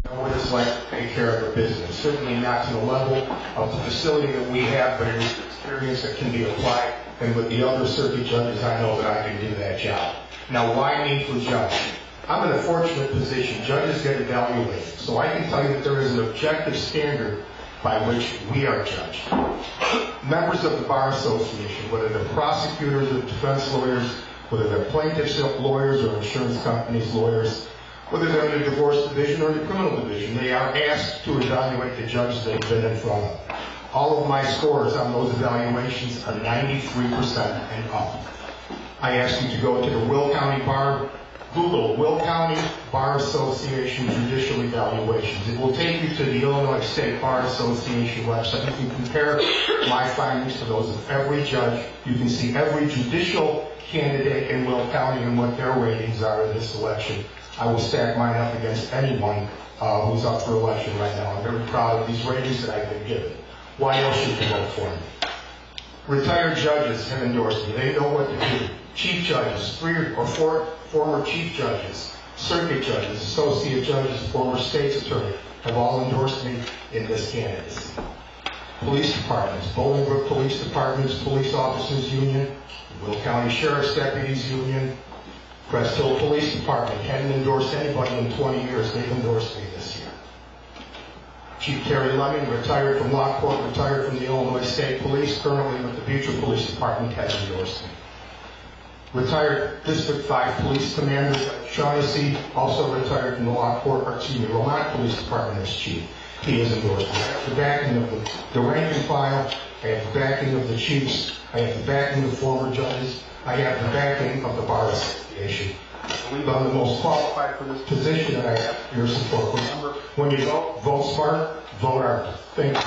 know what it's like to take care of a business. Certainly not to the level of the facility that we have, but it is experience that can be applied. And with the other circuit judges, I know that I can do that job. Now, why me for judge? I'm in a fortunate position. Judges get evaluated. So I can tell you that there is an objective standard by which we are judged. Members of the Bar Association, whether they're prosecutors or defense lawyers, whether they're plaintiffs' lawyers or insurance companies' lawyers, whether they're in the divorce division or the criminal division, they are asked to evaluate the judges they've been in front of. All of my scores on those evaluations are 93% and up. I ask you to go to the Will County Bar, Google Will County Bar Association Judicial Evaluations. It will take you to the Illinois State Bar Association website. You can compare my findings to those of every judge. You can see every judicial candidate in Will County and what their ratings are in this election. I will stack mine up against anyone who's up for election right now. I'm very proud of these ratings that I've been given. Why else should you vote for me? Retired judges have endorsed me. They know what to do. Chief judges, 3 or 4 former chief judges, circuit judges, associate judges, former state's attorney have all endorsed me in this candidacy. Police departments, Bolingbrook Police Departments, Police Officers Union, Will County Sheriff's Deputies Union, Crest Hill Police Department hadn't endorsed anybody in 20 years. They've endorsed me this year. Chief Terry Lemming, retired from Lockport, retired from the Illinois State Police, currently with the Beecher Police Department, has endorsed me. Retired District 5 Police Commander Shaughnessy, also retired from the Romont Police Department as Chief. He has endorsed me. I have the backing of the rank and file. I have the backing of the chiefs. I have the backing of former judges. I have the backing of the Bar Association. I believe I'm the most qualified for this position, and I have your support. Remember, when you vote, vote smart, vote hard. Thank you.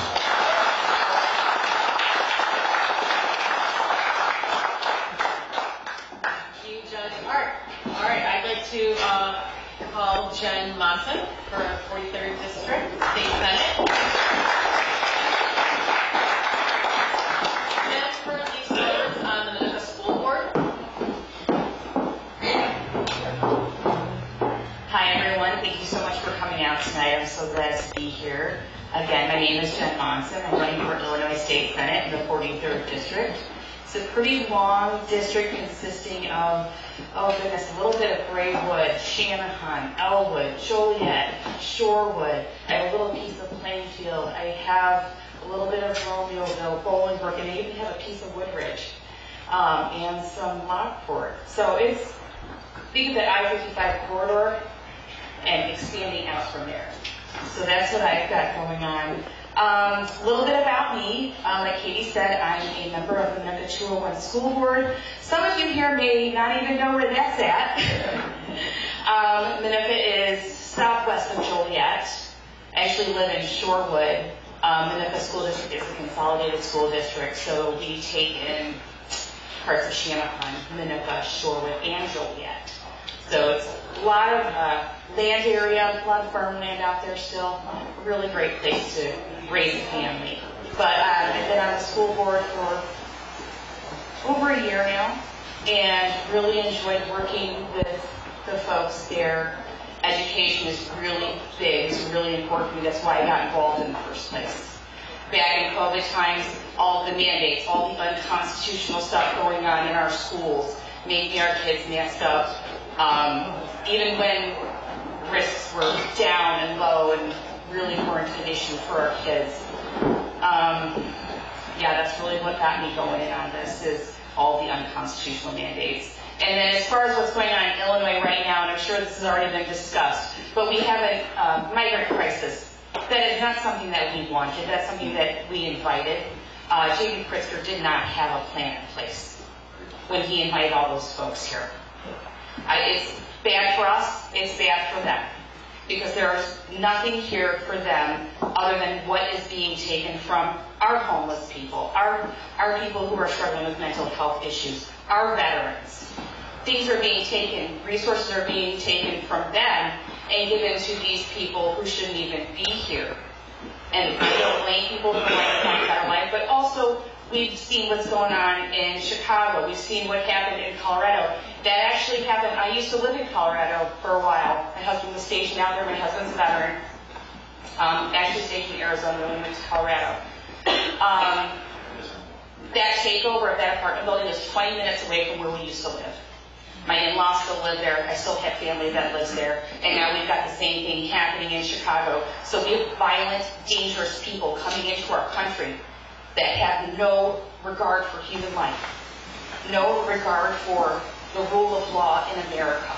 All right, I'd like to call Jen Monson for 43rd District, State Senate. Jen currently serves on the Minnesota School Board. Hi, everyone. Thank you so much for coming out tonight. I'm so glad to be here. Again, my name is Jen Monson. I'm running for Illinois State Senate in the 43rd District. It's a pretty long district consisting of, oh goodness, a little bit of Graywood, Shanahan, Elwood, Joliet, Shorewood. I have a little piece of Plainfield. I have a little bit of Romeoville, Bolingbrook, and I even have a piece of Woodridge, and some Lockport. So it's, think of the I-55 corridor and expanding out from there. So that's what I've got going on. A little bit about me. Like Katie said, I'm a member of the Minnesota 201 School Board. Some of you here may not even know where that's at. Minnesota is southwest of Joliet. I actually live in Shorewood. Minnesota School District is a consolidated school district, so we take in parts of Shanahan, Minnesota, Shorewood, and Joliet. So it's a lot of land area, a lot of farmland out there still. A really great place to raise a family. But I've been on the school board for over a year now and really enjoyed working with the folks there. Education is really big, it's really important to me. That's why I got involved in the first place. Back in COVID times, all the mandates, all the unconstitutional stuff going on in our schools, making our kids messed up. Even when risks were down and low and really weren't an issue for our kids. Yeah, that's really what got me going in on this, is all the unconstitutional mandates. And then as far as what's going on in Illinois right now, and I'm sure this has already been discussed, but we have a migrant crisis. That is not something that we wanted. That's something that we invited. J.B. Pritzker did not have a plan in place when he invited all those folks here. It's bad for us, it's bad for them, because there's nothing here for them other than what is being taken from our homeless people, our people who are struggling with mental health issues, our veterans. Things are being taken, resources are being taken from them and given to these people who shouldn't even be here. And I don't blame people for wanting to have a better life, but also we've seen what's going on in Chicago. We've seen what happened in Colorado. That actually happened. I used to live in Colorado for a while. My husband was stationed out there. My husband's a veteran. actually stationed in Arizona when we went to Colorado. That takeover of that apartment building is 20 minutes away from where we used to live. My in-laws still live there. I still have family that lives there. And now we've got the same thing happening in Chicago. So we have violent, dangerous people coming into our country that have no regard for human life, no regard for the rule of law in America.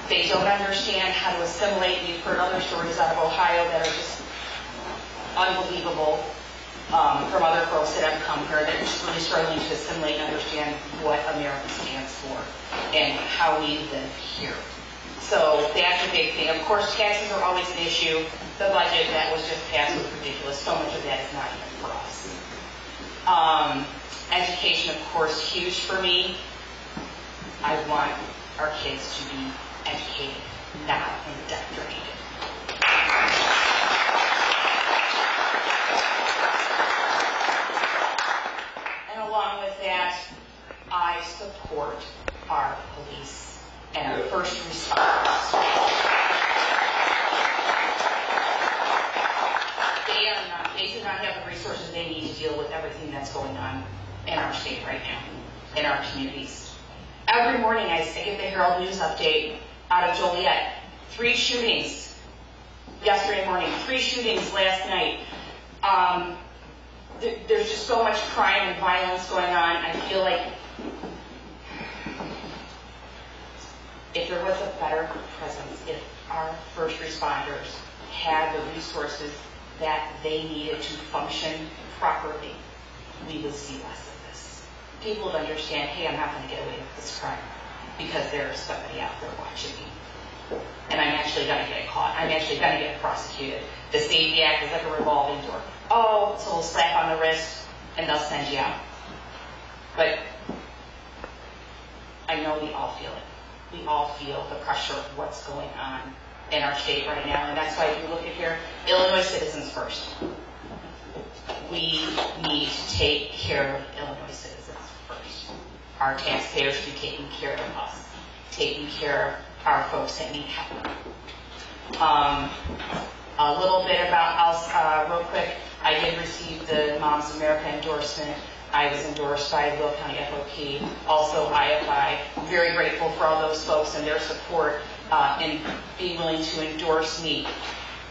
They don't understand how to assimilate. We've heard other stories out of Ohio that are just unbelievable from other folks that have come here that are just really struggling to assimilate and understand what America stands for and how we live here. So that's a big thing. Of course, taxes are always an issue. The budget that was just passed was ridiculous. So much of that is not even for us. Education, of course, huge for me. I want our kids to be educated, not indoctrinated. And along with that, I support our police and our first responders. They do not have the resources they need to deal with everything that's going on in our state right now, in our communities. Every morning I get the Herald News update out of Joliet. 3 shootings yesterday morning, 3 shootings last night. There's just so much crime and violence going on. I feel like if there was a better presence, if our first responders had the resources that they needed to function properly, we would see less of this. People would understand, hey, I'm not going to get away with this crime because there's somebody out there watching me. And I'm actually going to get caught. I'm actually going to get prosecuted. The Safety Act is like a revolving door. Oh, so we'll slap on the wrist and they'll send you out. But I know we all feel it. We all feel the pressure of what's going on in our state right now. And that's why if you look at here, Illinois citizens first. We need to take care of Illinois citizens first. Our taxpayers should be taking care of us, taking care of our folks that need help. A little bit about us, real quick. I did receive the Moms America endorsement. I was endorsed by Will County FOP, also IFI. Very grateful for all those folks and their support in being willing to endorse me.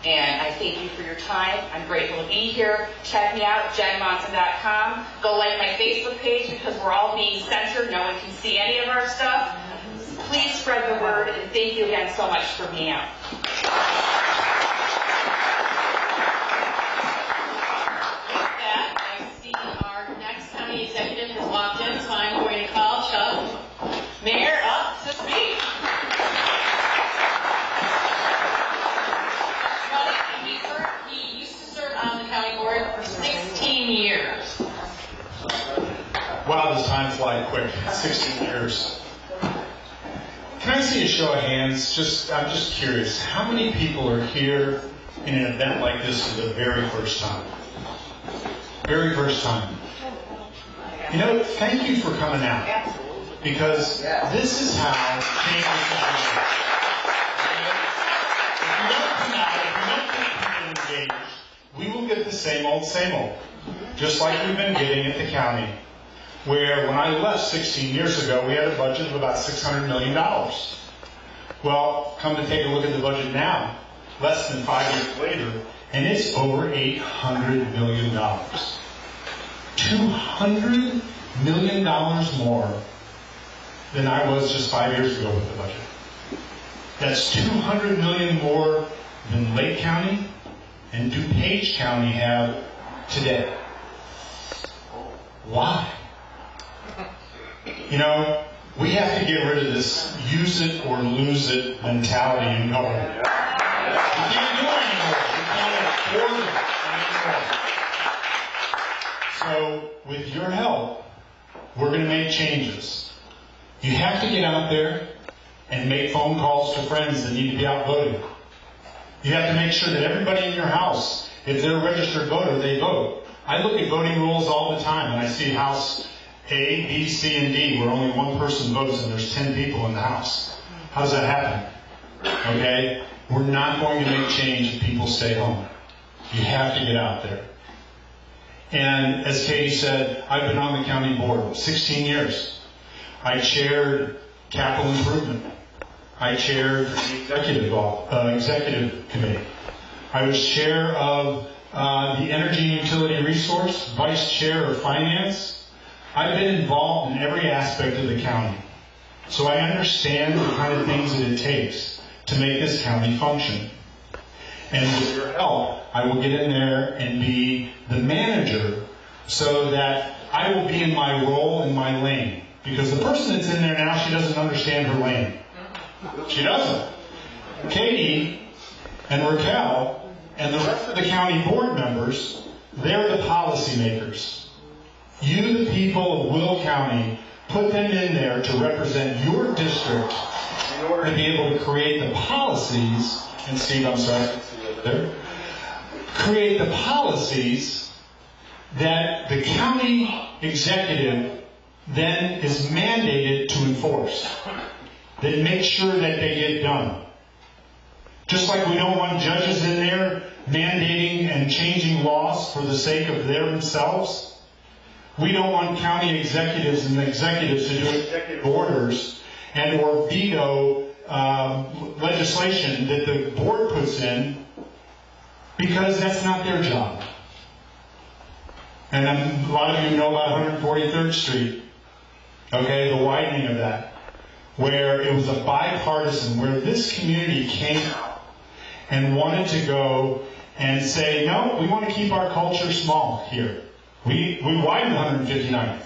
And I thank you for your time. I'm grateful to be here. Check me out, jenmonson.com. Go like my Facebook page because we're all being censored. No one can see any of our stuff. Please spread the word, and thank you again so much for being out. With that, I see our next county executive has walked in, so I'm going to call Chuck Mayor up to speak. He used to serve on the county board for 16 years. Wow, does time fly quick. 16 years. Can I see a show of hands? I'm just curious. How many people are here in an event like this for the very first time? Very first time. You know, thank you for coming out. Because this is how change is done. If you don't come out, if you don't get people engaged, we will get the same old, just like we've been getting at the county. Where when I left 16 years ago, we had a budget of about $600 million. Well, come to take a look at the budget now, less than 5 years later, and it's over $800 million. $200 million more than I was just 5 years ago with the budget. That's $200 million more than Lake County and DuPage County have today. Why? You know, we have to get rid of this use it or lose it mentality in government. We can't do it anymore. We can't afford it anymore. So, with your help, we're going to make changes. You have to get out there and make phone calls to friends that need to be out voting. You have to make sure that everybody in your house, if they're a registered voter, they vote. I look at voting rules all the time, and I see House A, B, C, and D, where only one person votes and there's 10 people in the House. How does that happen? Okay? We're not going to make change if people stay home. You have to get out there. And as Katie said, I've been on the county board 16 years. I chaired capital improvement. I chaired the executive committee. I was chair of the energy and utility resource, vice chair of finance. I've been involved in every aspect of the county. So I understand the kind of things that it takes to make this county function. And with your help, I will get in there and be the manager so that I will be in my role, in my lane. Because the person that's in there now, she doesn't understand her lane. She doesn't. Katie and Raquel and the rest of the county board members, they're the policy makers. You, the people of Will County, put them in there to represent your district in order to be able to create the policies, and Steve, I'm sorry, there, create the policies that the county executive then is mandated to enforce, that make sure that they get done. Just like we don't want judges in there mandating and changing laws for the sake of themselves, we don't want county executives and executives to do executive orders and or veto legislation that the board puts in, because that's not their job. And a lot of you know about 143rd Street, okay, the widening of that, where it was a bipartisan, where this community came out and wanted to go and say, no, we want to keep our culture small here. We widened 159th,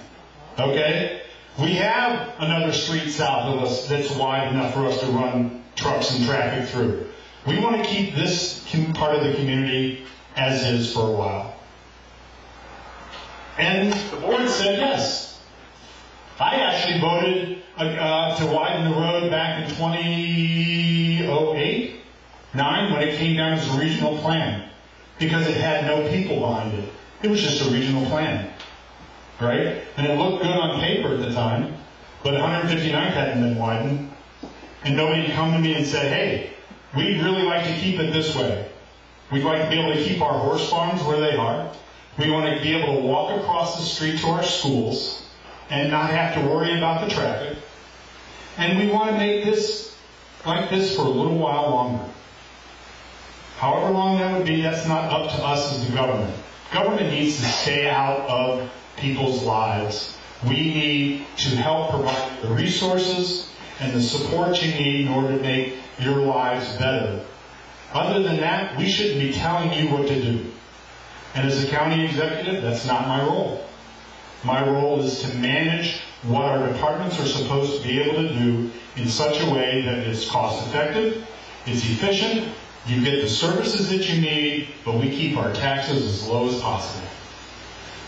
okay? We have another street south of us that's wide enough for us to run trucks and traffic through. We want to keep this part of the community as is for a while. And the board said yes. I actually voted to widen the road back in 2008, 9, when it came down as a regional plan, because it had no people behind it. It was just a regional plan, right? And it looked good on paper at the time, but 159th hadn't been widened, and nobody had come to me and said, hey, we'd really like to keep it this way. We'd like to be able to keep our horse farms where they are. We want to be able to walk across the street to our schools and not have to worry about the traffic. And we want to make this like this for a little while longer. However long that would be, that's not up to us as the government. Government needs to stay out of people's lives. We need to help provide the resources and the support you need in order to make your lives better. Other than that, we shouldn't be telling you what to do. And as a county executive, that's not my role. My role is to manage what our departments are supposed to be able to do in such a way that it's cost effective, it's efficient, you get the services that you need, but we keep our taxes as low as possible.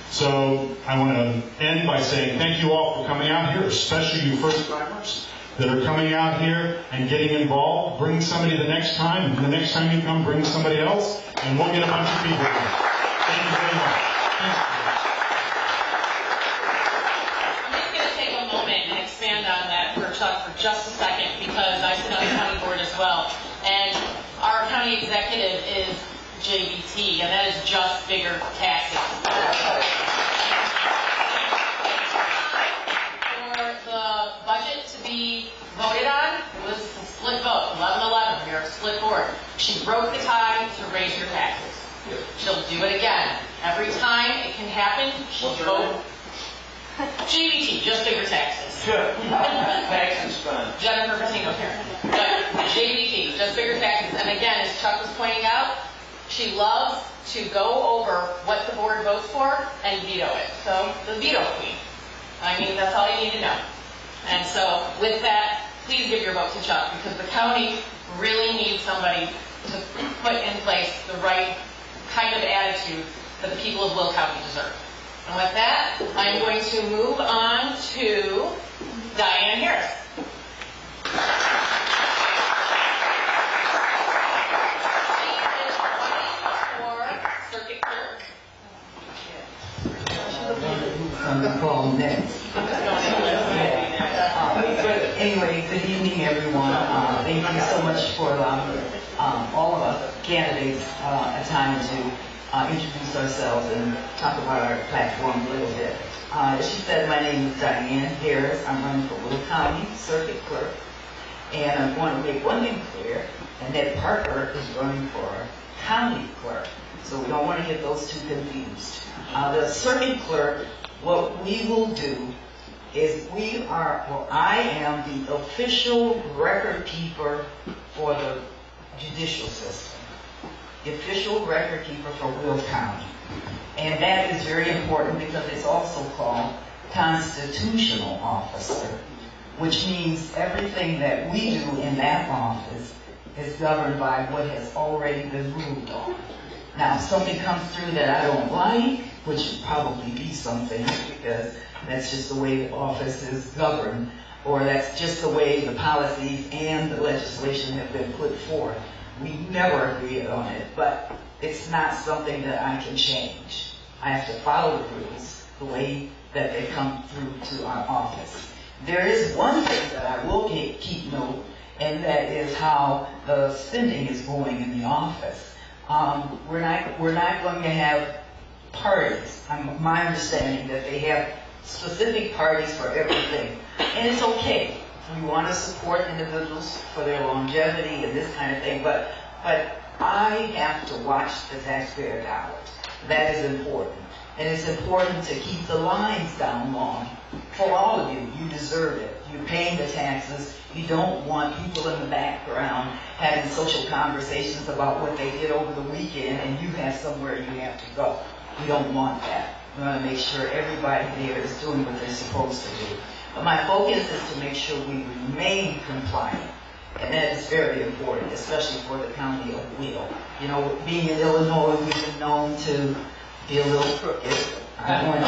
So I want to end by saying thank you all for coming out here, especially you first-timers that are coming out here and getting involved. Bring somebody the next time, and the next time you come, bring somebody else, and we'll get a bunch of people here. Thank you very much. I'm just going to take a moment and expand on that for Chuck for just a second, because I sit on the county board as well. And our county executive is JBT, and that is just bigger taxes. For the budget to be voted on, it was a split vote, 11-11. We are a split board. She broke the tie to raise your taxes. She'll do it again. Every time it can happen, she'll vote. JBT, just bigger taxes. Taxes fund. Jennifer Patino here. But JBT, just bigger taxes. And again, as Chuck was pointing out, she loves to go over what the board votes for and veto it. So, the veto queen. I mean, that's all you need to know. And so, with that, please give your vote to Chuck, because the county really needs somebody to put in place the right kind of attitude that the people of Will County deserve. And with that, I'm going to move on to Diane Harris. She is running for circuit clerk. I'm going to call next. Anyway, good evening, everyone. Thank you so much for allowing all of us candidates a time to introduce ourselves and talk about our platform a little bit. As she said, my name is Diane Harris. I'm running for Will County Circuit Clerk. And I want to make one thing clear, and that Parker is running for County Clerk. So we don't want to get those two confused. The Circuit Clerk, what we will do is I am the official record keeper for the judicial system. The official record keeper for Will County. And that is very important because it's also called constitutional officer, which means everything that we do in that office is governed by what has already been ruled on. Now, if something comes through that I don't like, which would probably be something because that's just the way the office is governed, or that's just the way the policies and the legislation have been put forth, we never agree on it, but it's not something that I can change. I have to follow the rules the way that they come through to our office. There is one thing that I will keep note, and that is how the spending is going in the office. We're not going to have parties. My understanding that they have specific parties for everything, and it's okay. We want to support individuals for their longevity and this kind of thing, but I have to watch the taxpayer dollars. That is important. And it's important to keep the lines down long. For all of you, you deserve it. You're paying the taxes. You don't want people in the background having social conversations about what they did over the weekend and you have somewhere you have to go. We don't want that. We want to make sure everybody there is doing what they're supposed to do. But my focus is to make sure we remain compliant. And that is very important, especially for the county of Will. You know, being in Illinois, we've been known to be a little crooked. I want to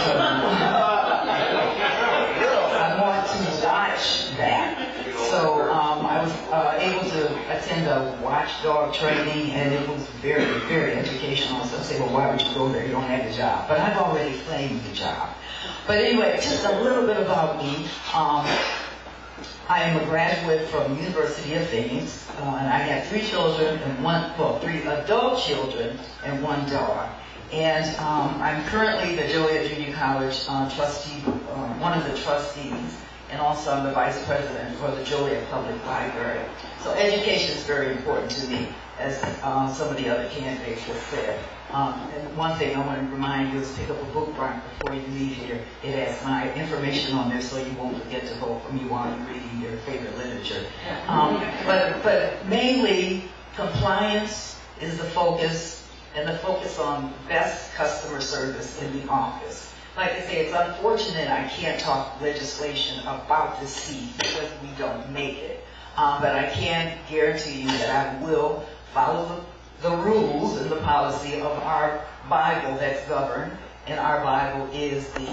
watch that. So I was able to attend a watchdog training, and it was very, very educational. So I say, well, why would you go there? You don't have the job. But I've already claimed the job. But anyway, just a little bit about me. I am a graduate from University of Phoenix, and I have 3 children and 3 adult children and 1 daughter. And I'm currently the Joliet Junior College trustee, one of the trustees, and also I'm the vice president for the Joliet Public Library. So education is very important to me, as some of the other candidates have said. And one thing I want to remind you is pick up a book before you leave here. It has my information on there so you won't forget to vote for me while you're reading your favorite literature. But mainly, compliance is the focus, and the focus on best customer service in the office. Like I say, it's unfortunate I can't talk legislation about the seat because we don't make it. But I can guarantee you that I will follow the rules and the policy of our Bible that's governed, and our Bible is the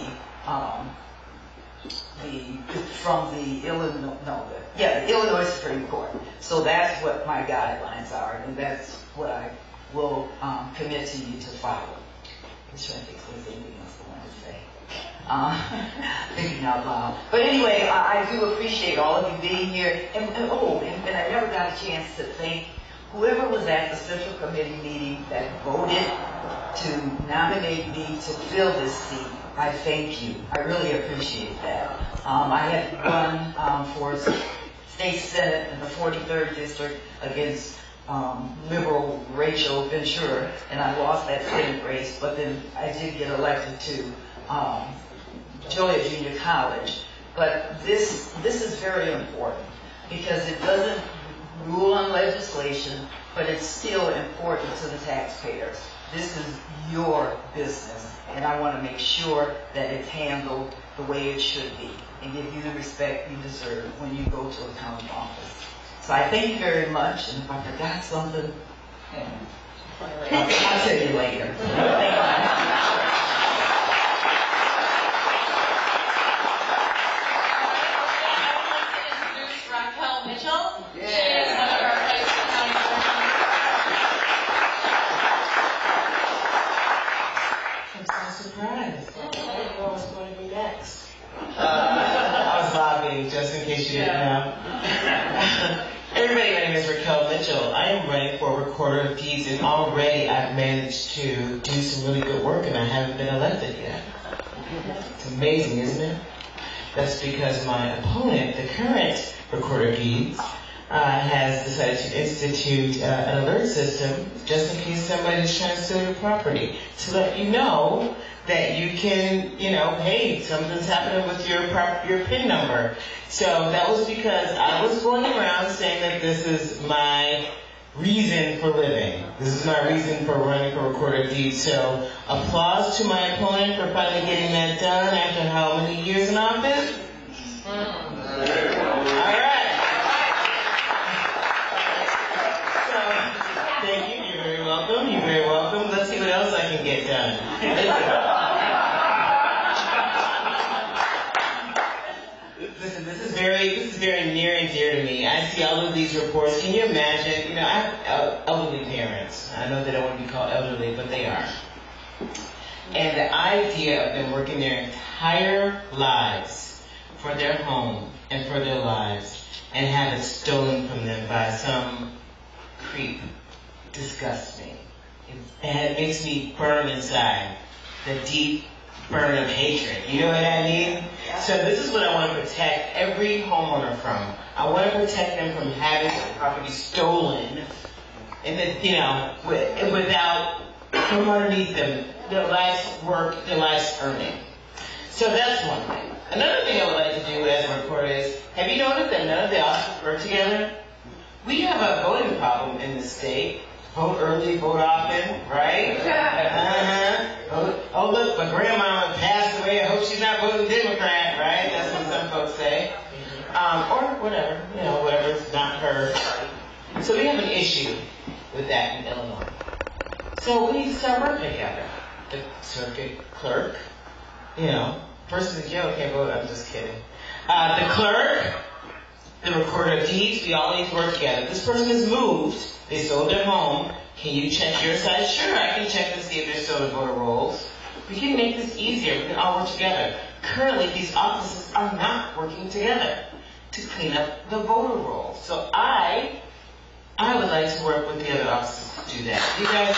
Illinois Supreme Court. So that's what my guidelines are, and that's what I will commit to you to follow. I'm trying to think if there's anything else I want to say. Thinking out loud. But anyway, I do appreciate all of you being here. And I never got a chance to thank whoever was at the Central Committee meeting that voted to nominate me to fill this seat. I thank you. I really appreciate that. I had run for State Senate in the 43rd District against liberal Rachel Ventura, and I lost that Senate race, but then I did get elected to Joliet Junior College. But this is very important because it doesn't rule on legislation, but it's still important to the taxpayers. This is your business, and I want to make sure that it's handled the way it should be and give you the respect you deserve when you go to a county office. So I thank you very much, and if I forgot something, I'll tell you later. Thank you. Surprised. I didn't know what was going to be next. I was lobbying just in case case you didn't know. Everybody, my name is Raquel Mitchell. I am running for Recorder of Deeds, and already I've managed to do some really good work, and I haven't been elected yet. It's amazing, isn't it? That's because my opponent, the current Recorder of Deeds, has decided to institute an alert system just in case somebody's trying to steal your property, to let you know that you can, hey, something's happening with your PIN number. So that was because I was going around saying that this is my reason for living. This is my reason for running for Recorder of Deeds. So applause to my opponent for finally getting that done after how many years in office? All right. So, thank you. You're very welcome. You're very welcome. Let's see what else I can get done. Listen, this is very near and dear to me. I see all of these reports. Can you imagine? I have elderly parents. I know they don't want to be called elderly, but they are. And the idea of them working their entire lives for their home and for their lives and have it stolen from them by some creep disgusts me. It makes me burn inside. The deep burn of hatred. You know what I mean? So this is what I want to protect every homeowner from. I want to protect them from having their property stolen, and that, without from underneath them, their life's work, their life's earning. So that's one thing. Another thing I would like to do as a reporter is, have you noticed that none of the officers work together? We have a voting problem in the state. Vote early, vote often, right? Oh, look, my grandma passed away. I hope she's not voting Democrat, right? That's what some folks say. Or whatever, whatever's not her. So we have an issue with that in Illinois. So we need to start working together. The circuit clerk, person in jail can't vote. I'm just kidding. The clerk, the Recorder of Deeds, we all need to work together. This person has moved. They sold their home. Can you check your side? Sure, I can check to see if they're still in voter rolls. We can make this easier. We can all work together. Currently, these offices are not working together to clean up the voter rolls. So I would like to work with the other offices to do that. You guys...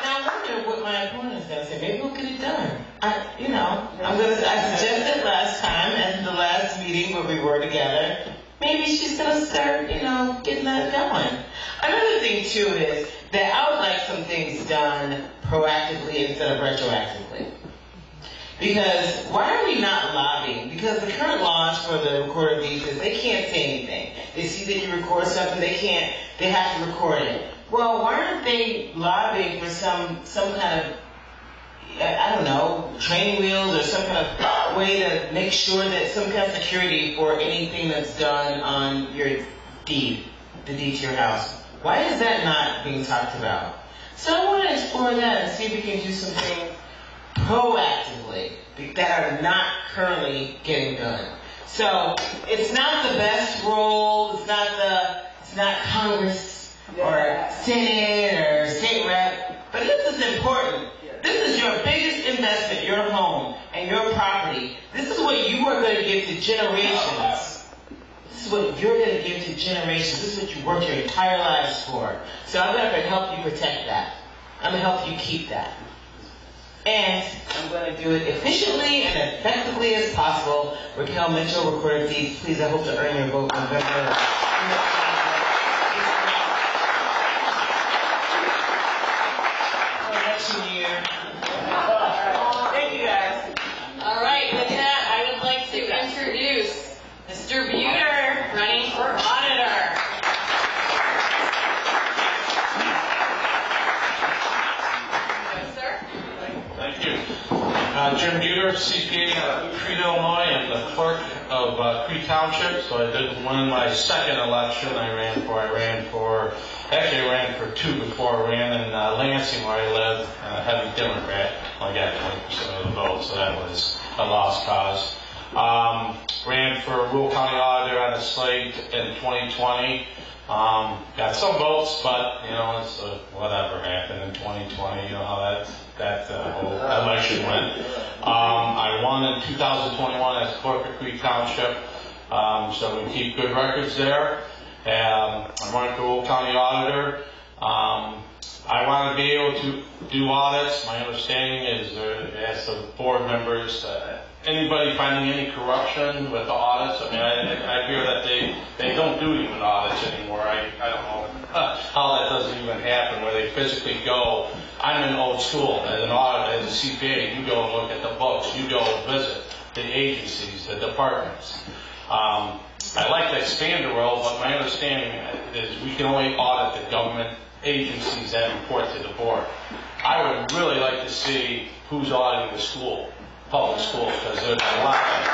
Now I wonder what my opponent is going to say. Maybe we'll get it done. I suggested last time at the last meeting where we were together, maybe she's going to start, getting that going. Another thing, too, is that I would like some things done proactively instead of retroactively. Because why are we not lobbying? Because the current laws for the Recorder of Deeds is they can't say anything. They see that you record something, they have to record it. Well, why aren't they lobbying for some kind of, training wheels or some kind of way to make sure that some kind of security for anything that's done on your deed, the deed to your house? Why is that not being talked about? So I want to explore that and see if we can do something proactively that are not currently getting done. So it's not the best role, it's not Congress or Senate or state rep, but this is important. This is your biggest investment, your home and your property. This is what you are going to give to generations. This is what you're going to give to generations. This is what you work your entire lives for. So I'm going to help you protect that. I'm going to help you keep that. And I'm going to do it efficiently and effectively as possible. Raquel Mitchell, Recorder of Deeds, please, I hope to earn your vote November. Election year. Thank you, guys. All right, with that, I would like to introduce Mr. Buter, running for auditor. Yes, sir. Thank you. Jim Buter, CPA out of Crete, Illinois. I'm the clerk of Crete Township, so I did win my second election I ran for two before I ran in Lansing, where I live, heavy Democrat. I got 20% of the vote, so that was a lost cause. Ran for Will County Auditor on the slate in 2020. Got some votes, but it's whatever happened in 2020. You know how that whole election went. I won in 2021 as clerk of Creek Township, so we keep good records there. I'm running for Will County Auditor. I want to be able to do audits. My understanding is, as the board members, anybody finding any corruption with the audits, I mean, I hear that they don't do even audits anymore. I don't know how that doesn't even happen, where they physically go. I'm an old school. As an auditor, as a CPA, you go and look at the books. You go and visit the agencies, the departments. I'd like to expand the role, but my understanding is we can only audit the government agencies that report to the board. I would really like to see who's auditing the school, public schools, because there's a lot of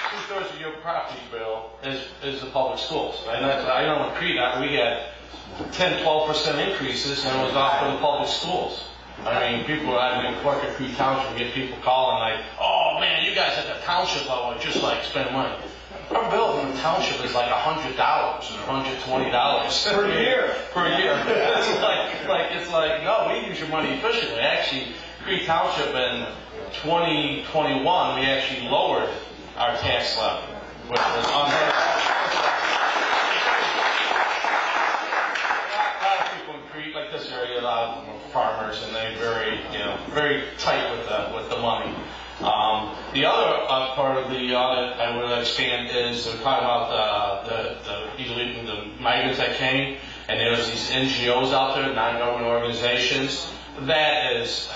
two-thirds of your property bill is the public schools. And I know in Crete, we had 10-12% increases, and it was off for the public schools. I mean, in Clark and Crete Township, get people calling like, oh man, you guys at the township level are just like spending money. Our bill in the township is like $100 or $120 Per year. Per year. It's like no, we use your money efficiently. Actually, Crete Township in 2021, we actually lowered our tax levy, which was unheard of. A lot of people in Crete, like this area, a lot of them are farmers, and they're very tight with the money. The other part of the audit I would expand is talking about the migrants that came, and there was these NGOs out there, non-government organizations. That's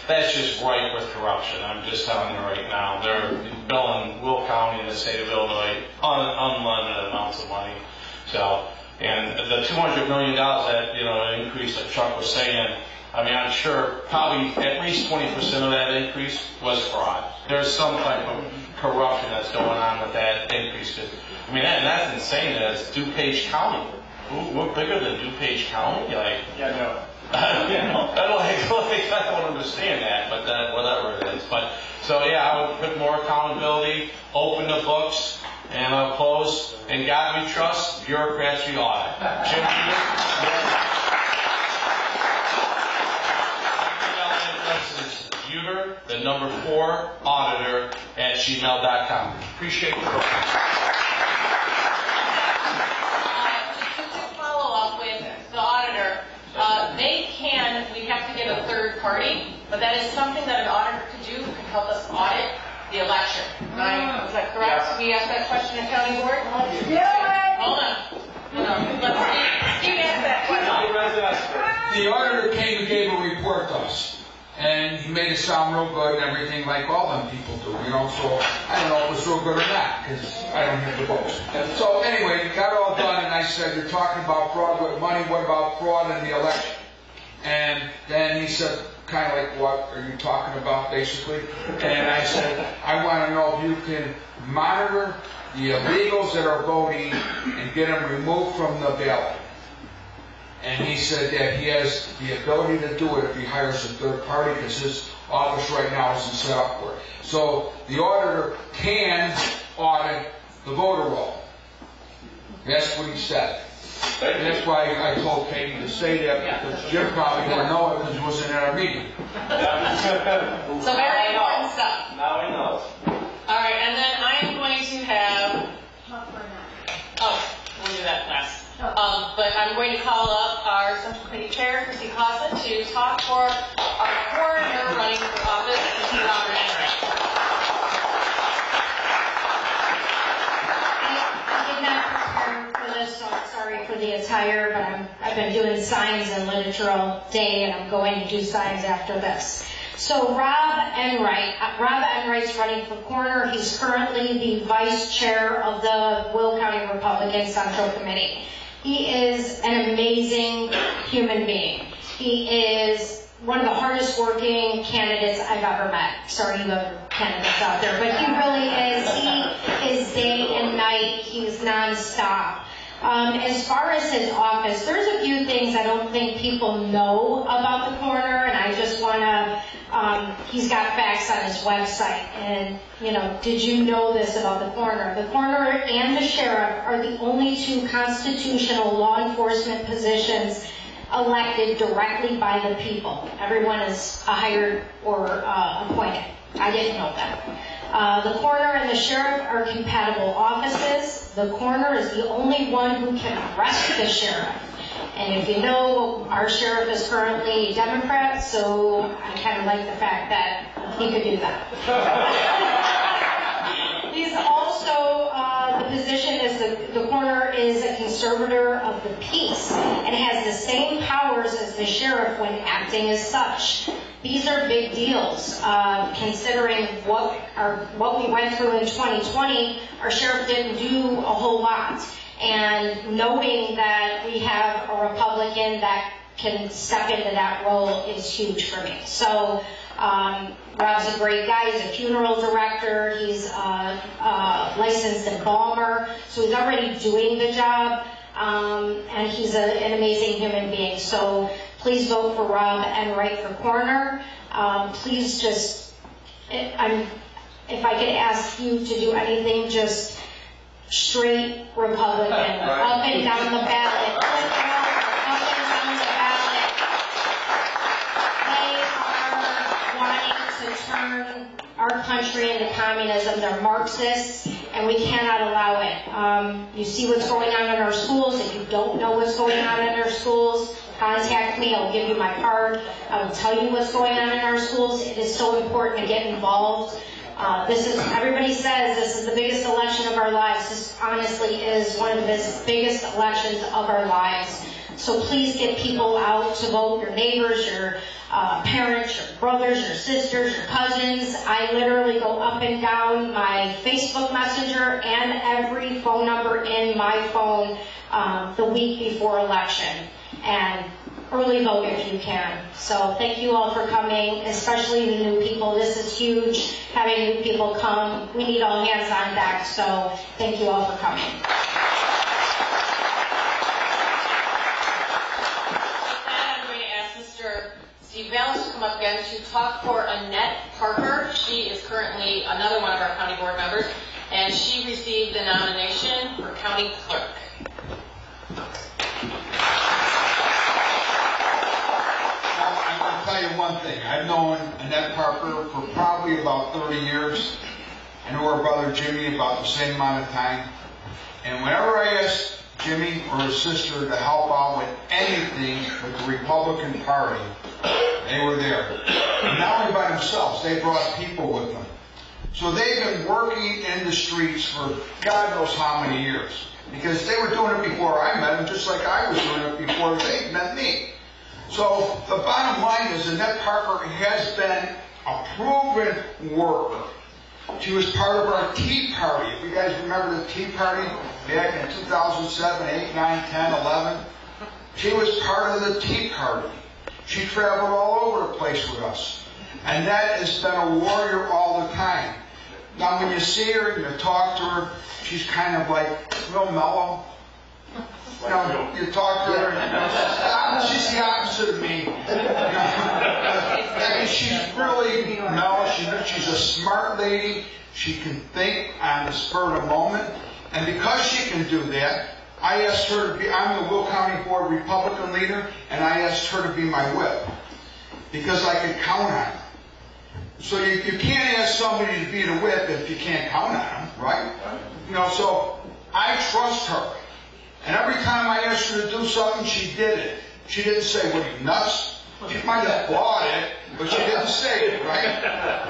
just ripe with corruption. I'm just telling you right now. They're billing Will County and the state of Illinois unlimited amounts of money. So, and the $200 million that increase that Chuck was saying. I mean, I'm sure probably at least 20% of that increase was fraud. There's some type of corruption that's going on with that increase. I mean, that's insane. It's DuPage County. We're bigger than DuPage County? I don't understand that, but whatever it is. But so yeah, I would put more accountability, open the books, and I'll close. In God we trust, bureaucrats we audit. Jim, Buter, the number 4 auditor at gmail.com. Appreciate your work. To follow up with the auditor, we have to get a third party, but that is something that an auditor could do, could help us audit the election. Right? Is that correct? Yeah. We asked that question at county board? Hold on. Steve asked that question. The auditor came and gave a report to us. And he made it sound real good and everything like all them people do, So I don't know if it was real good or not, because I don't have the books. So anyway, we got all done, and I said, you're talking about fraud with money, what about fraud in the election? And then he said, kind of like, what are you talking about, basically? And I said, I want to know if you can monitor the illegals that are voting and get them removed from the ballot. And he said that he has the ability to do it if he hires a third party, because his office right now isn't set up for it. So the auditor can audit the voter roll. That's what he said. And that's why I told Katie to say that, because Jim probably didn't know it because he wasn't at our meeting. So very important stuff. Now he knows. All right, and then I'm going to have. We'll do that last. But I'm going to call up our Central Committee Chair, Chrissy Clausen, to talk for our coroner running for office, Chrissy Clausen. I did not prepare for this, so I'm sorry for the attire, but I've been doing signs and literature all day, and I'm going to do signs after this. So Rob Enright's running for coroner. He's currently the vice chair of the Will County Republican Central Committee. He is an amazing human being. He is one of the hardest working candidates I've ever met. Sorry, you other candidates out there, but he really is. He is day and night. He's nonstop. As far as his office, there's a few things I don't think people know about the coroner, and I just want to, he's got facts on his website, and, did you know this about the coroner? The coroner and the sheriff are the only two constitutional law enforcement positions elected directly by the people. Everyone is hired or appointed. I didn't know that. The coroner and the sheriff are compatible offices. The coroner is the only one who can arrest the sheriff. And if you know, our sheriff is currently a Democrat, so I kind of like the fact that he could do that. He's also, the position is the coroner is a conservator of the peace and has the same powers as the sheriff when acting as such. These are big deals, considering what we went through in 2020. Our sheriff didn't do a whole lot, and knowing that we have a Republican that can step into that role is huge for me. So Rob's a great guy. He's a funeral director. He's a licensed embalmer, so he's already doing the job, and he's an amazing human being. So please vote for Rob Enright for coroner. Please just, if I could ask you to do anything, just straight Republican, up and down the ballot. Up and down the ballot. They are wanting to turn our country into communism. They're Marxists, and we cannot allow it. You see what's going on in our schools. If you don't know what's going on in our schools, contact me. I'll give you my card. I will tell you what's going on in our schools. It is so important to get involved. Everybody says this is the biggest election of our lives. This honestly is one of the biggest elections of our lives. So please get people out to vote, your neighbors, your parents, your brothers, your sisters, your cousins. I literally go up and down my Facebook Messenger and every phone number in my phone the week before election. And early vote if you can. So thank you all for coming, especially the new people. This is huge, having new people come. We need all hands on deck, so thank you all for coming. With that, I'm going to ask Mr. Steve Vallis to come up again to talk for Annette Parker. She is currently another one of our county board members, and she received the nomination for county clerk. I'll tell you one thing. I've known Annette Parker for probably about 30 years. I know her brother Jimmy about the same amount of time. And whenever I asked Jimmy or his sister to help out with anything with the Republican Party, they were there. And not only by themselves, they brought people with them. So they've been working in the streets for God knows how many years. Because they were doing it before I met them, just like I was doing it before they met me. So the bottom line is Annette Parker has been a proven worker. She was part of our Tea Party. If you guys remember the Tea Party back in 2007, 8, 9, 10, 11, she was part of the Tea Party. She traveled all over the place with us. Annette has been a warrior all the time. Now when you see her and you talk to her, she's kind of like real mellow. You talk to her, and she's the opposite of me. She's really mellow. She's a smart lady. She can think on the spur of the moment. And because she can do that, I asked her to be, I'm the Will County Board Republican leader, and I asked her to be my whip. Because I can count on her. So you can't ask somebody to be the whip if you can't count on them, right? So I trust her. And every time I asked her to do something, she did it. She didn't say, "What are you, nuts?" She might have thought it, but she didn't say it, right?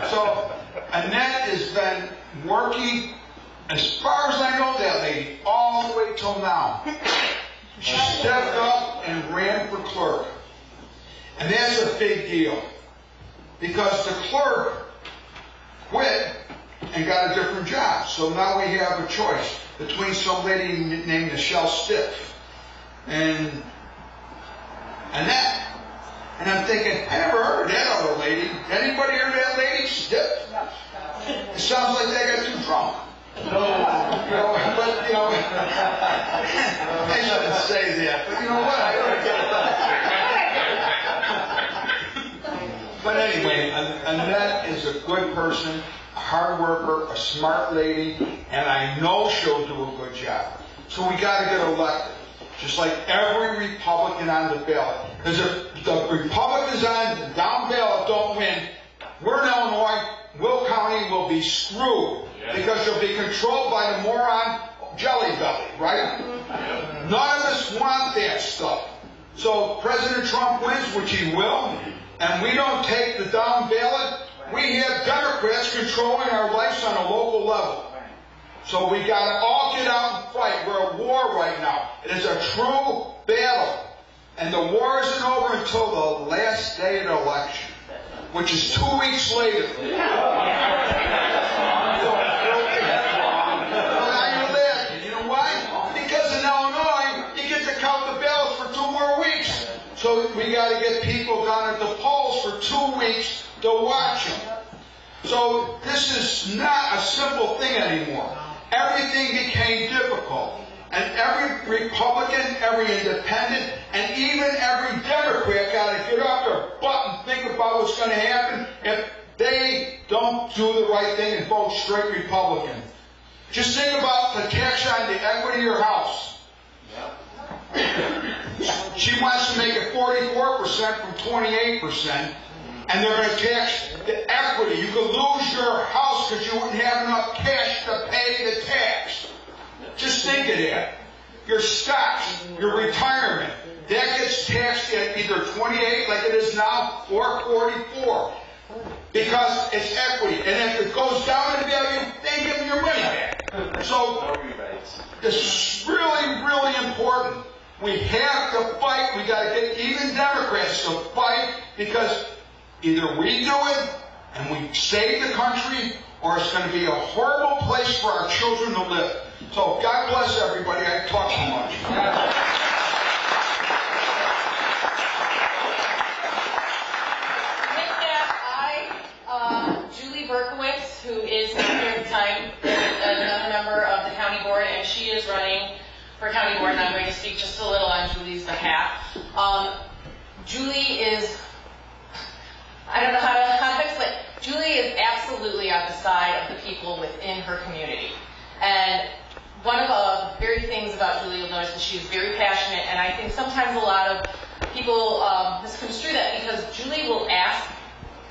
So Annette has been working, as far as I know that lady, all the way till now. She stepped up and ran for clerk. And that's a big deal. Because the clerk quit and got a different job. So now we have a choice between some lady named Michelle Stiff and Annette. And I'm thinking, I never heard of that other lady. Anybody heard of that lady? Stiff? It sounds like they got too drunk. I shouldn't say that, but you know what? I gotta get it done. But anyway, Annette is a good person, a hard worker, a smart lady, and I know she'll do a good job. So we got to get elected, just like every Republican on the ballot. Because if the Republicans on the down ballot don't win, we're in Illinois, Will County will be screwed because you'll be controlled by the moron Jelly Belly, right? None of us want that stuff. So President Trump wins, which he will, and we don't take the down ballot, we have Democrats controlling our lives on a local level. So we got to all get out and fight. We're at war right now. It is a true battle. And the war isn't over until the last day of the election, which is 2 weeks later. So we got to get people down at the polls for 2 weeks to watch them. So this is not a simple thing anymore. Everything became difficult. And every Republican, every independent, and even every Democrat got to get off their butt and think about what's going to happen if they don't do the right thing and vote straight Republican. Just think about the tax on the equity of your house. She wants to make it 44% from 28%, and they're going to tax the equity. You could lose your house because you wouldn't have enough cash to pay the tax. Just think of that. Your stocks, your retirement, that gets taxed at either 28 like it is now or 44 because it's equity. And if it goes down in value, they give you your money back. So it's really, really important. We have to fight. We got to get even Democrats to fight because either we do it and we save the country, or it's going to be a horrible place for our children to live. So God bless everybody. I talk too much. With that, Julie Berkowitz, who is not here at the time, is another member of the county board, and she is running for county board, and I'm going to speak just a little on Julie's behalf. Julie is, I don't know how to explain. Julie is absolutely on the side of the people within her community. And one of the very things about Julie, you'll notice, is she's very passionate, and I think sometimes a lot of people misconstrue that because Julie will ask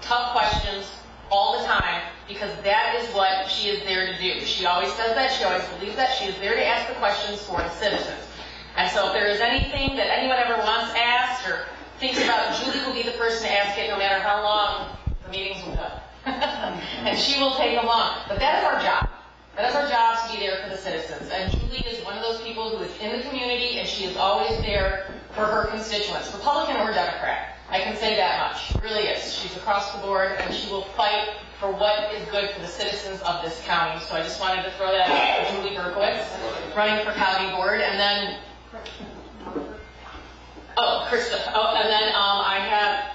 tough questions all the time because that is what she is there to do. She always does that. She always believes that. She is there to ask the questions for the citizens. And so if there is anything that anyone ever wants asked or thinks about, Julie will be the person to ask it no matter how long the meetings will go. And she will take them on. But that is our job. That is our job, to be there for the citizens. And Julie is one of those people who is in the community, and she is always there for her constituents, Republican or Democrat. I can say that much. She really is. She's across the board, and she will fight for what is good for the citizens of this county. So I just wanted to throw that out for Julie Berkowitz, running for county board. And then, Krista. And then I have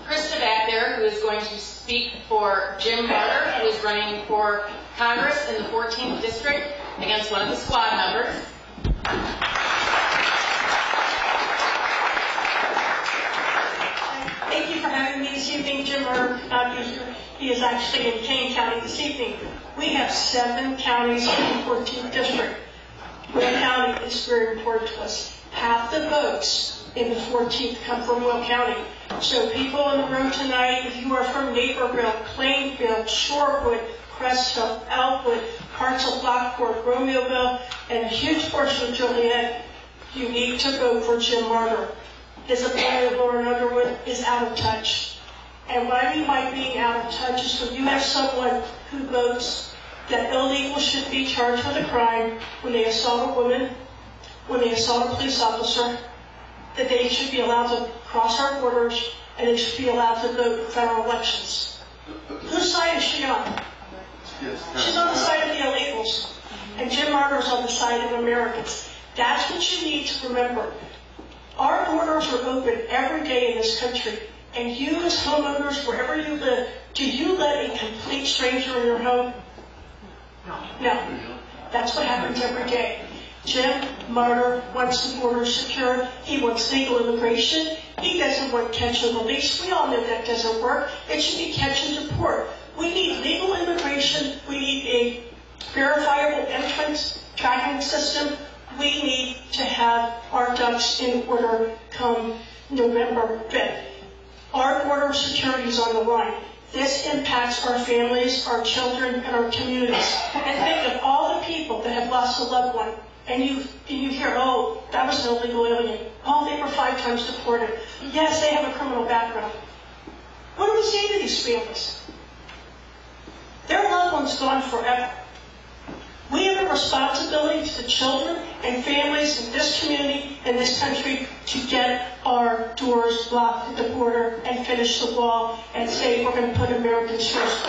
Krista back there, who is going to speak for Jim Barter, who is running for Congress in the 14th district against one of the squad members. Thank you for having me this evening. Jim Barter cannot be here. He is actually in Kane County this evening. We have 7 counties in the 14th district. Will County is very important to us. Half the votes in the 14th come from Will County. So people in the room tonight, if you are from Naperville, Plainfield, Shorewood, Crestville, Elkwood, parts of Lockport, Romeoville, and a huge portion of Joliet, you need to vote for Jim Barter. His opponent, Lauren Underwood, is out of touch. And what I mean by being out of touch is when you have someone who votes that illegals should be charged with a crime when they assault a woman, when they assault a police officer, that they should be allowed to cross our borders and they should be allowed to vote in federal elections. Whose side is she on? She's on the side of the illegals. And Jim Barter's on the side of Americans. That's what you need to remember. Our borders are open every day in this country. And you as homeowners, wherever you live, do you let a complete stranger in your home? No. That's what happens every day. Jim Martyr wants the border secure. He wants legal immigration. He doesn't want catch and release. We all know that doesn't work. It should be catch and deport. We need legal immigration. We need a verifiable entrance tracking system. We need to have our ducks in order come November 5th. Our border security is on the line. This impacts our families, our children, and our communities. And think of all the people that have lost a loved one. And you hear, oh, that was an illegal alien. Oh, they were 5 times deported. Yes, they have a criminal background. What do we say to these families? Their loved one's gone forever. We have a responsibility to the children and families in this community and this country to get our doors locked at the border and finish the wall and say we're going to put Americans first.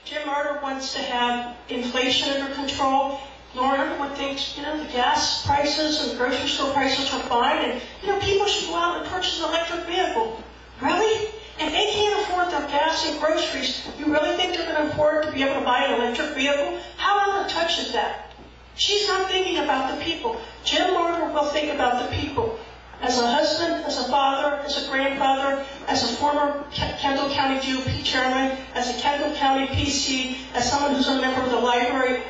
Jim Martyr wants to have inflation under control. Lauren, everyone thinks, the gas prices and grocery store prices are fine, and, people should go out and purchase an electric vehicle. Really? If they can't afford their gas and groceries, you really think they're going to afford to be able to buy an electric vehicle? How out of touch is that? She's not thinking about the people. Jim Martyr will think about the people. As a husband, as a father, as a grandfather, as a former Kendall County GOP chairman, as a Kendall County PC, as someone who's a member of the library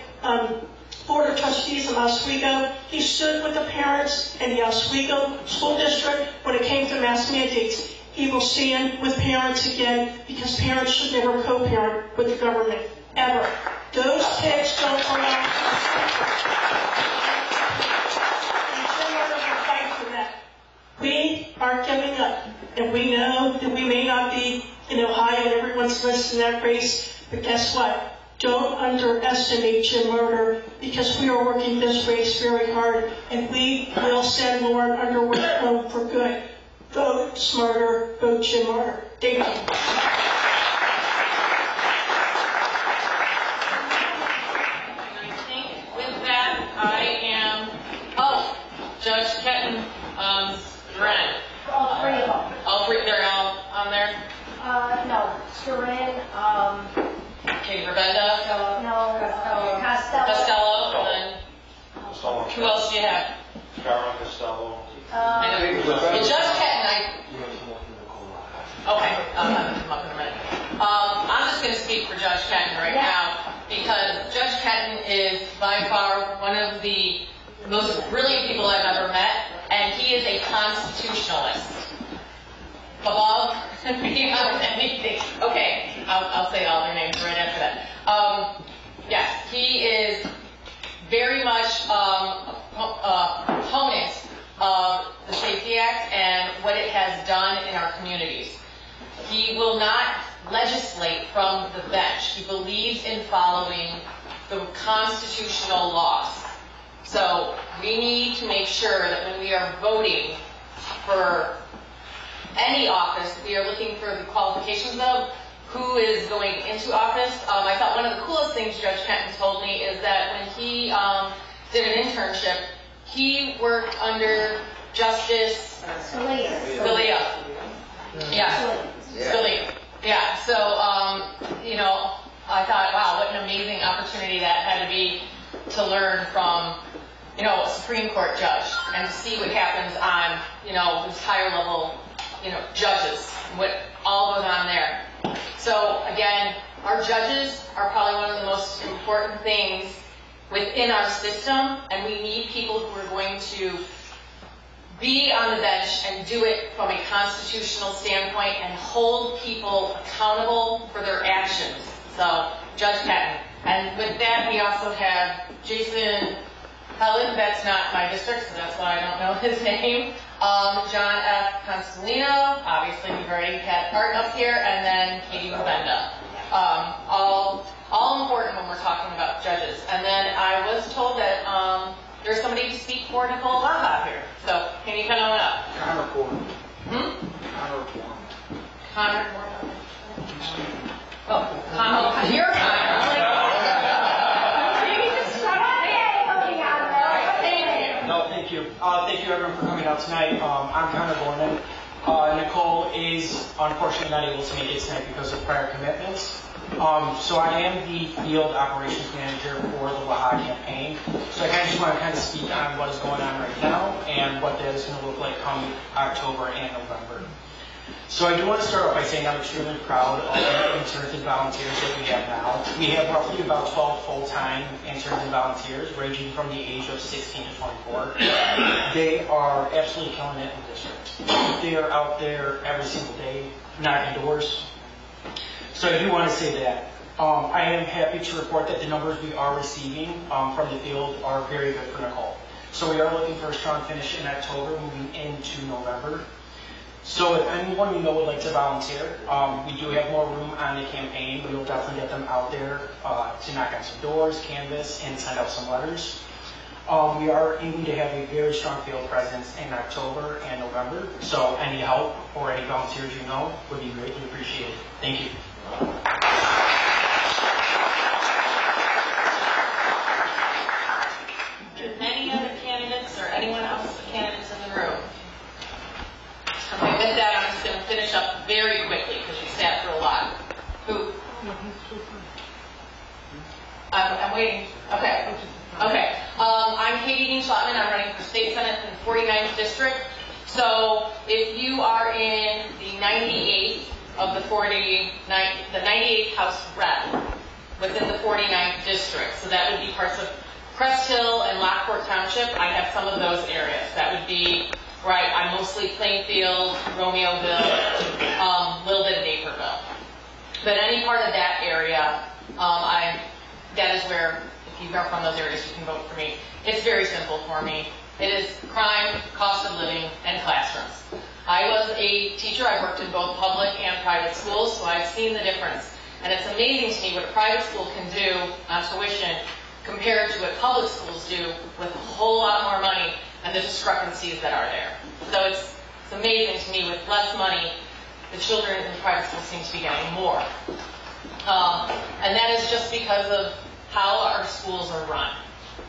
Board of Trustees in Oswego, he stood with the parents in the Oswego School District when it came to mask mandates. He will stand with parents again because parents should never co-parent with the government, ever. Those kids don't belong to the system. And Jim Martyr will fight for that. We aren't giving up. And we know that we may not be in Ohio and everyone's list in that race, but guess what? Don't underestimate Jim Martyr because we are working this race very hard and we will send Lauren Underwood home for good. Vote smarter, vote Jim Martyr. Thank you. With that, I am, Judge Ketton, Duran. All 3 of them. All 3, they're all on there? No, Duran, Okay, Rabenda? Costello. And then, who else do you have? Sharon Costello. I know. Well, Judge Ketton, okay, I'll have him come up in a minute. I'm just going to speak for Judge Ketton right now because Judge Ketton is by far one of the most brilliant people I've ever met, and he is a constitutionalist. Above and beyond anything. Okay, I'll say all their names right after that. Yes, he is very much a proponent of the Safety Act and what it has done in our communities. He will not legislate from the bench. He believes in following the constitutional laws. So we need to make sure that when we are voting for any office, we are looking for the qualifications of who is going into office. I thought one of the coolest things Judge Kenton told me is that when he did an internship, he worked under Justice Scalia. Yeah, Scalia. Yeah, so, I thought, wow, what an amazing opportunity that had to be to learn from, a Supreme Court judge and to see what happens on, those higher level, judges, what all goes on there. So again, our judges are probably one of the most important things within our system, and we need people who are going to be on the bench and do it from a constitutional standpoint and hold people accountable for their actions. So, Judge Ketton. And with that, we also have Jason Helen, that's not my district, so that's why I don't know his name. John F. Constellino, obviously we've already had Art up here, and then Katie Rabenda. All important when we're talking about judges. And then I was told that there's somebody to speak for Nicole Baja here. So can you come on up? Connor Ford. Connor. Oh, Connor. You're Connor. No, thank you. Thank you everyone for coming out tonight. I'm Connor Borman. Nicole is unfortunately not able to make it tonight because of prior commitments. So I am the field operations manager for the WAHA campaign. So I just want to kind of speak on what is going on right now and what that is going to look like come October and November. So I do want to start off by saying I'm extremely proud of the interns and volunteers that we have now. We have roughly about 12 full-time interns and volunteers, ranging from the age of 16 to 24. They are absolutely killing it in the district. They are out there every single day, knocking doors. So I do want to say that. I am happy to report that the numbers we are receiving from the field are very good for Nicole. So we are looking for a strong finish in October, moving into November. So if anyone you know would like to volunteer, we do have more room on the campaign. We will definitely get them out there to knock on some doors, canvass, and send out some letters. We are aiming to have a very strong field presence in October and November. So any help or any volunteers you know would be greatly appreciated. Thank you. Any other candidates or anyone else candidates in the room? Okay, with that, I'm just going to finish up very quickly because you sat for a lot. Who? I'm waiting. Okay. Okay. I'm Katie Dean-Schlottman. I'm running for State Senate in the 49th District. So if you are in the 98th of the 98th House Rep within the 49th District, so that would be parts of Crest Hill and Lockport Township, I have some of those areas. That would be right, I'm mostly Plainfield, Romeoville, little bit of Naperville. But any part of that area, that is where, if you are from those areas, you can vote for me. It's very simple for me. It is crime, cost of living, and classrooms. I was a teacher. I worked in both public and private schools, so I've seen the difference. And it's amazing to me what a private school can do on tuition compared to what public schools do with a whole lot more money and the discrepancies that are there. So it's amazing to me, with less money, the children in the private schools seem to be getting more. And that is just because of how our schools are run.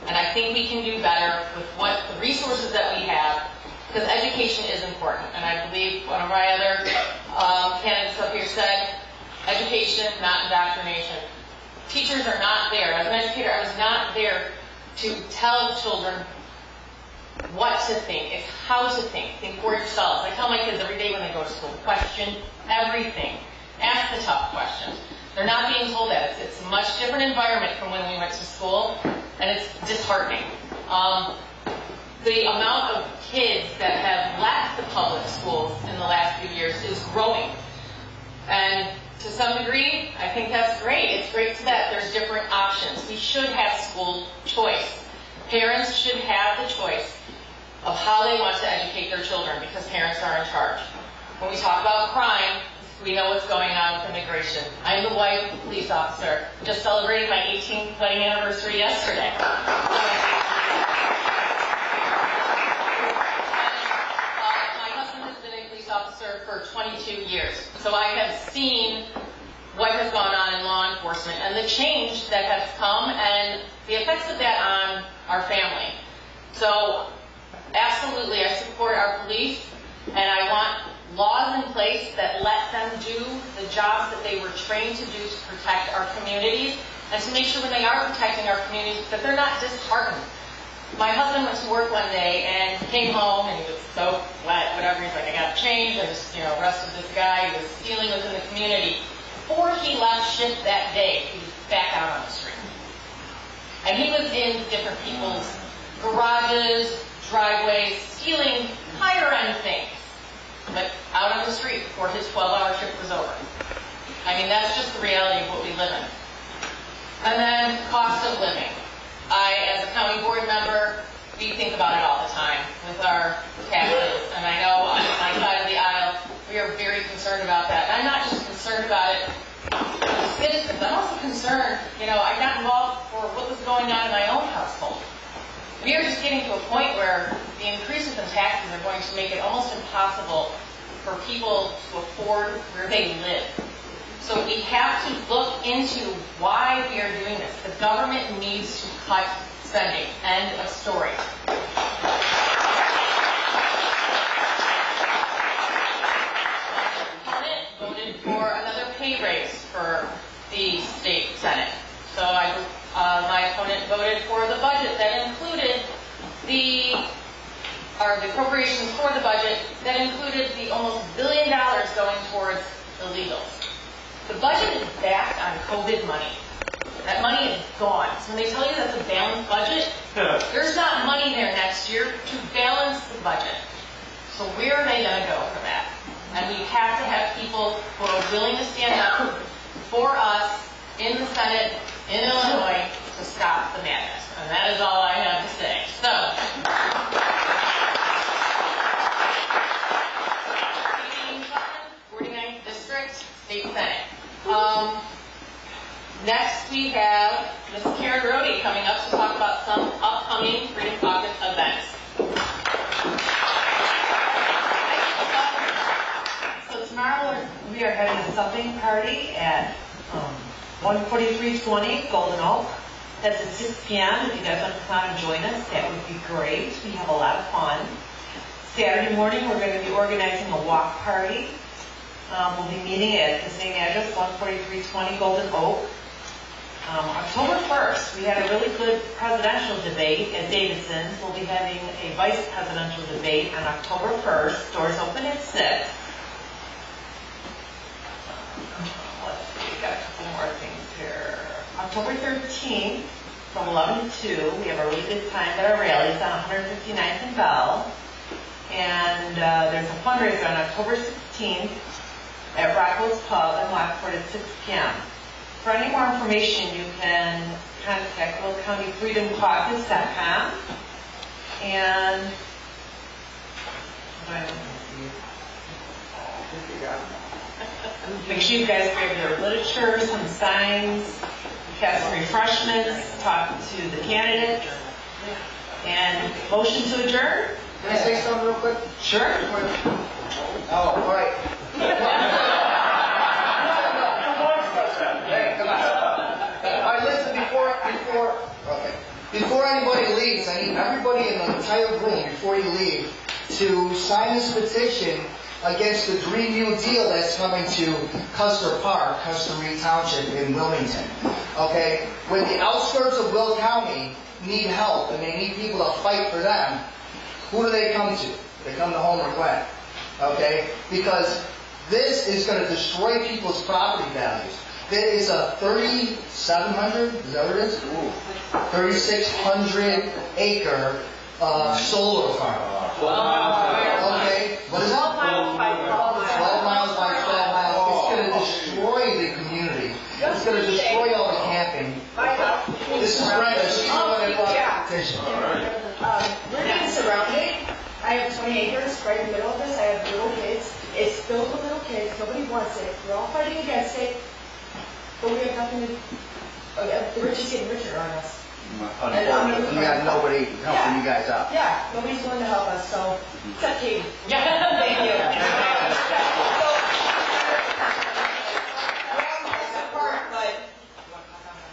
And I think we can do better with what the resources that we have, because education is important. And I believe one of my other candidates up here said, education, not indoctrination. Teachers are not there. As an educator, I was not there to tell children what to think. It's how to think. Think for yourselves. I tell my kids every day when they go to school, question everything. Ask the tough questions. They're not being told that. It's a much different environment from when we went to school, and it's disheartening. The amount of kids that have left the public schools in the last few years is growing. And to some degree, I think that's great. It's great that there's different options. We should have school choice. Parents should have the choice of how they want to educate their children, because parents are in charge. When we talk about crime, we know what's going on with immigration. I'm the wife of a police officer. Just celebrated my 18th wedding anniversary yesterday. My husband has been a police officer for 22 years. So I have seen what has gone on in law enforcement and the change that has come and the effects of that on our family. So absolutely, I support our police, and I want laws in place that let them do the jobs that they were trained to do to protect our communities, and to make sure when they are protecting our communities that they're not disheartened. My husband went to work one day and came home and he was so wet, whatever. He's like, I got changed. I just, arrested this guy. He was stealing within the community. Before he left shift that day, he was back out on the street. And he was in different people's garages, driveways, stealing higher-end things, but out on the street before his 12-hour shift was over. I mean, that's just the reality of what we live in. And then cost of living. I, as a county board member, we think about it all the time with our taxes. And I know on my side of the aisle, we are very concerned about that. And I'm not just concerned about it as citizens. I'm also concerned, I got involved for what was going on in my own household. We are just getting to a point where the increases in taxes are going to make it almost impossible for people to afford where they live. So we have to look into why we are doing this. The government needs to cut spending. End of story. Voted for another pay raise for the state senate. So my opponent voted for the budget that included the appropriations for the budget that included the almost $1 billion going towards illegals. The budget is backed on COVID money. That money is gone. So when they tell you that's a balanced budget, there's not money there next year to balance the budget. So where are they going to go for that? And we have to have people who are willing to stand up for us in the Senate, in Illinois, to stop the madness. And that is all I have to say. So, 49th District, State Senate. Next we have Mrs. Karen Brody coming up to talk about some upcoming Freedom Caucus events. So tomorrow we are having a something party at 14320 Golden Oak. That's at 6 p.m. If you guys want to come out and join us, that would be great. We have a lot of fun. Saturday morning we're going to be organizing a walk party. We'll be meeting at the same address, 14320 Golden Oak. October 1st, we had a really good presidential debate at Davidson's. We'll be having a vice presidential debate on October 1st. Doors open at 6. Let's see, we got a couple more things here. October 13th, from 11 to 2, we have a really good time at our rally. It's on 159th and Bell. And there's a fundraiser on October 16th at Rockwell's Pub in Lockport at 6 p.m. For any more information, you can contact LoweCountyFreedomCaucus.com. And make sure you guys grab your literature, some signs, have some refreshments, talk to the candidate, and motion to adjourn. Can I say something real quick? Sure. Oh, all right. Hey, come on. All right, listen, before anybody leaves, I need everybody in the entire room, before you leave, to sign this petition against the Green New Deal that's coming to Custer Park, Custer Reed Township in Wilmington. Okay? When the outskirts of Will County need help and they need people to fight for them, who do they come to? They come to Homer Glenn. Okay? Because this is going to destroy people's property values. There is a 3,700, is that what it is? 3,600 acre solar farm. Okay? What is it? 12 miles by 12 miles. It's going to destroy the community. It's going to destroy all the camping. This is Brenda. She's the one that brought the petition. We're being surrounded. I have 20 acres right in the middle of this. I have little kids. It's filled with little kids. Nobody wants it. We're all fighting against it. But we have nothing to do. The rich is getting richer on us. Unfortunately, you got nobody helping you guys out. Yeah, nobody's willing to help us, so except Katie. Thank you. But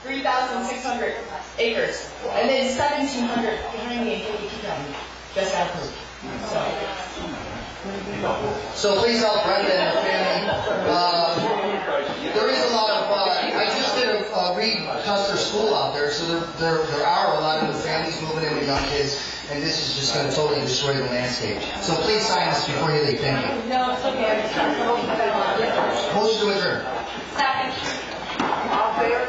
3,600 acres, and then 1,700 behind me in Kankakee County. Just got approved. So please help Brenda and her family. There is a lot of, I just did a Reed Custer school out there, so there are a lot of new families moving in with young kids, and this is just going to totally destroy the landscape. So please sign this before you leave. Thank you. No, it's okay. Motion to adjourn. Second. All in favor?